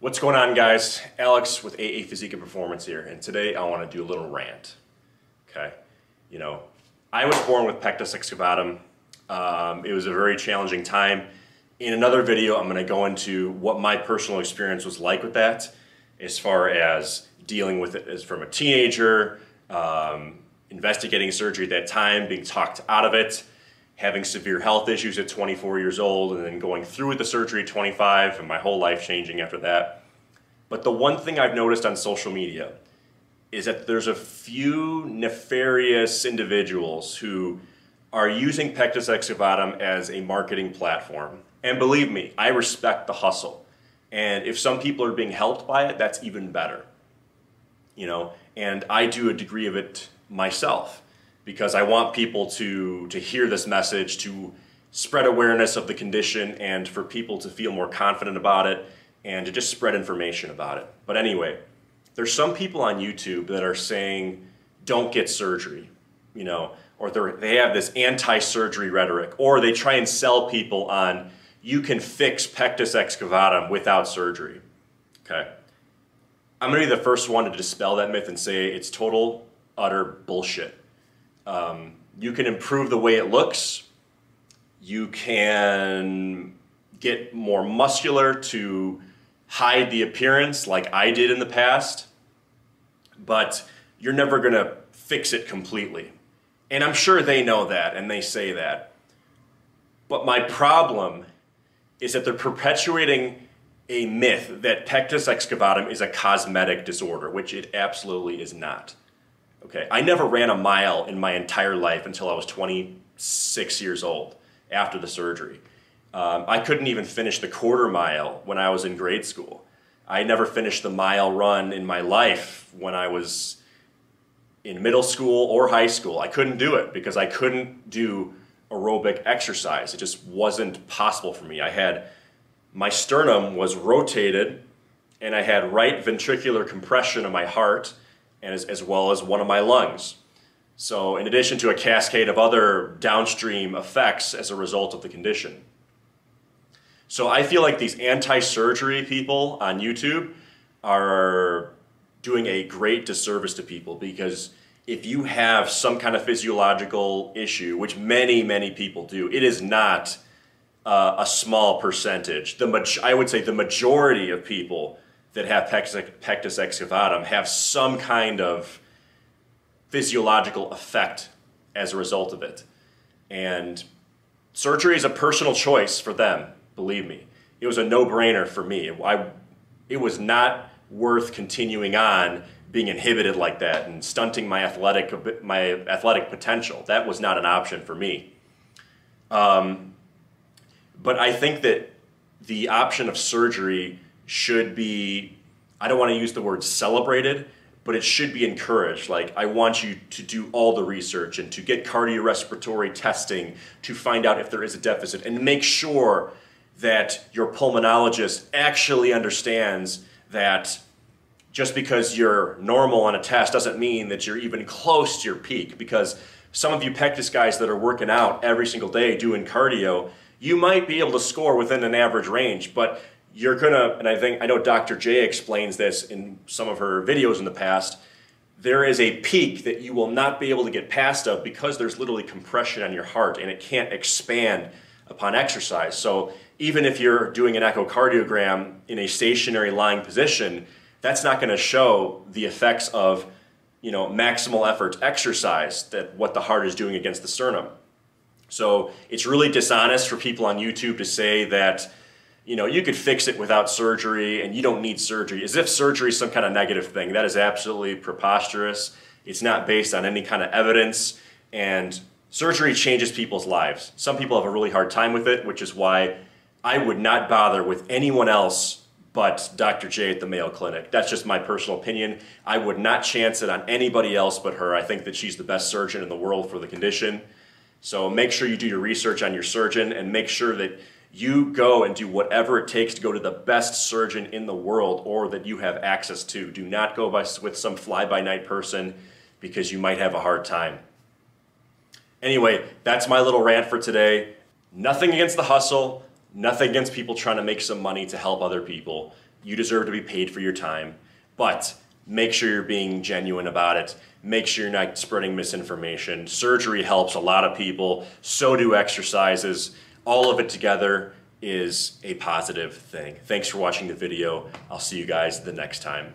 What's going on, guys? Alex with AA Physique and Performance here, and today I want to do a little rant. Okay, I was born with Pectus Excavatum. It was a very challenging time. In another video, I'm going to go into what my personal experience was like with that, as far as dealing with it as from a teenager, investigating surgery at that time, being talked out of it, having severe health issues at 24 years old, and then going through with the surgery at 25, and my whole life changing after that. But the one thing I've noticed on social media is that there's a few nefarious individuals who are using Pectus Excavatum as a marketing platform. And believe me, I respect the hustle. And if some people are being helped by it, that's even better. And I do a degree of it myself, because I want people to hear this message, to spread awareness of the condition, and for people to feel more confident about it, and to just spread information about it. But anyway, there's some people on YouTube that are saying, don't get surgery, or they have this anti-surgery rhetoric, or they try and sell people on, you can fix Pectus Excavatum without surgery, okay? I'm gonna be the first one to dispel that myth and say it's total, utter bullshit. You can improve the way it looks. You can get more muscular to hide the appearance like I did in the past, but you're never gonna fix it completely. And I'm sure they know that and they say that. But my problem is that they're perpetuating a myth that Pectus Excavatum is a cosmetic disorder, which it absolutely is not. Okay, I never ran a mile in my entire life until I was 26 years old after the surgery. I couldn't even finish the quarter mile when I was in grade school. I never finished the mile run in my life when I was in middle school or high school. I couldn't do it because I couldn't do aerobic exercise. It just wasn't possible for me. My sternum was rotated, and I had right ventricular compression of my heart, and as well as one of my lungs. So in addition to a cascade of other downstream effects as a result of the condition. So I feel like these anti-surgery people on YouTube are doing a great disservice to people, because if you have some kind of physiological issue, which many, many people do, it is not a small percentage. I would say the majority of people that have Pectus Excavatum have some kind of physiological effect as a result of it. And surgery is a personal choice for them, believe me. It was a no-brainer for me. It was not worth continuing on being inhibited like that and stunting my athletic potential. That was not an option for me. But I think that the option of surgery should be, I don't want to use the word celebrated, but it should be encouraged. Like, I want you to do all the research and to get cardiorespiratory testing to find out if there is a deficit, and make sure that your pulmonologist actually understands that just because you're normal on a test doesn't mean that you're even close to your peak. Because some of you Pectus guys that are working out every single day doing cardio, you might be able to score within an average range, but you're gonna, and I know Dr. J explains this in some of her videos in the past, there is a peak that you will not be able to get past of, because there's literally compression on your heart and it can't expand upon exercise. So even if you're doing an echocardiogram in a stationary lying position, that's not gonna show the effects of maximal effort exercise, that what the heart is doing against the sternum. So it's really dishonest for people on YouTube to say that you could fix it without surgery and you don't need surgery, as if surgery is some kind of negative thing. That is absolutely preposterous. It's not based on any kind of evidence, and surgery changes people's lives. Some people have a really hard time with it, which is why I would not bother with anyone else but Dr. J at the Mayo Clinic. That's just my personal opinion. I would not chance it on anybody else but her. I think that she's the best surgeon in the world for the condition. So make sure you do your research on your surgeon, and make sure that you go and do whatever it takes to go to the best surgeon in the world, or that you have access to. Do not go with some fly-by-night person, because you might have a hard time. Anyway, that's my little rant for today. Nothing against the hustle, nothing against people trying to make some money to help other people. You deserve to be paid for your time, but make sure you're being genuine about it. Make sure you're not spreading misinformation. Surgery helps a lot of people, so do exercises. All of it together is a positive thing. Thanks for watching the video. I'll see you guys the next time.